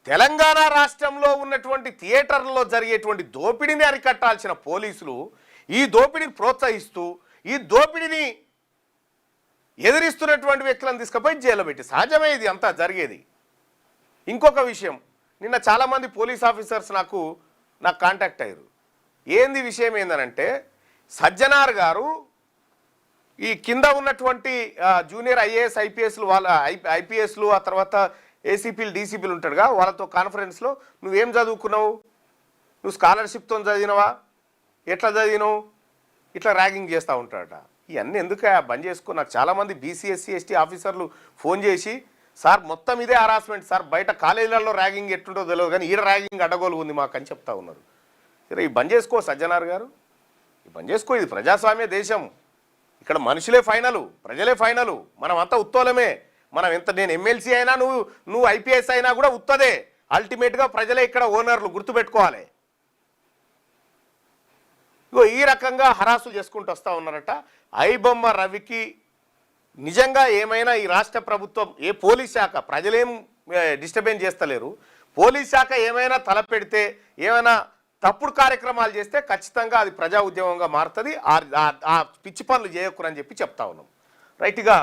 తెలంగాణ రాష్ట్రంలో ఉన్నటువంటి థియేటర్లలో జరిగేటువంటి దోపిడీని అరికట్టాల్సిన పోలీసులు ఈ దోపిడీని ప్రోత్సహిస్తూ ఈ దోపిడీని ఎదిరిస్తున్నటువంటి వ్యక్తులను తీసుకుపోయి జైల్లో పెట్టి సహజమే ఇది అంతా జరిగేది. ఇంకొక విషయం, నిన్న చాలామంది పోలీస్ ఆఫీసర్స్ నాకు కాంటాక్ట్ అయ్యారు. ఏంది విషయం ఏందనంటే, సజ్జనార్ గారు ఈ కింద ఉన్నటువంటి జూనియర్ ఐఏఎస్ ఐపీఎస్లు ఐపీఎస్లు ఆ తర్వాత ఏసీపీలు డీసీపీలు ఉంటాడుగా, వాళ్ళతో కాన్ఫరెన్స్లో నువ్వేం చదువుకున్నావు, నువ్వు స్కాలర్షిప్తో చదివినవా, ఎట్లా చదివినావు, ఇట్లా ర్యాగింగ్ చేస్తూ ఉంటాడట. ఇవన్నీ ఎందుకు బంద్ చేసుకో. నాకు చాలామంది బీసీఎస్సీ ఎస్టీ ఆఫీసర్లు ఫోన్ చేసి, సార్ మొత్తం ఇదే హరాస్మెంట్ సార్, బయట కాలేజీలలో ర్యాగింగ్ ఎట్లుంటో తెలియదు కానీ ఈడ ర్యాగింగ్ అడ్డగోలు ఉంది మాకు అని చెప్తా ఉన్నారు. సరే ఈ బంద్ చేసుకో సజ్జనార్ గారు, ఈ బంద్ చేసుకో. ఇది ప్రజాస్వామ్య దేశం, ఇక్కడ మనుషులే ఫైనలు, ప్రజలే ఫైనలు, మనం అంతా ఉత్తోలమే. మనం ఎంత, నేను ఎమ్మెల్సీ అయినా నువ్వు ఐపీఎస్ అయినా కూడా ఉత్తదే. అల్టిమేట్గా ప్రజలే ఇక్కడ ఓనర్లు, గుర్తుపెట్టుకోవాలి. ఇగో ఈ రకంగా హరాసులు చేసుకుంటూ వస్తూ ఉన్నారట. ఐబొమ్మ రవికి నిజంగా ఏమైనా ఈ రాష్ట్ర ప్రభుత్వం, ఏ పోలీస్ శాఖ, ప్రజలేం డిస్టర్బెన్స్ చేస్తలేరు, పోలీస్ శాఖ ఏమైనా తలపెడితే, ఏమైనా తప్పుడు కార్యక్రమాలు చేస్తే ఖచ్చితంగా అది ప్రజా ఉద్యమంగా మారుతుంది. ఆ పిచ్చి పనులు చేయకురని చెప్పి చెప్తా ఉన్నాం. రైట్గా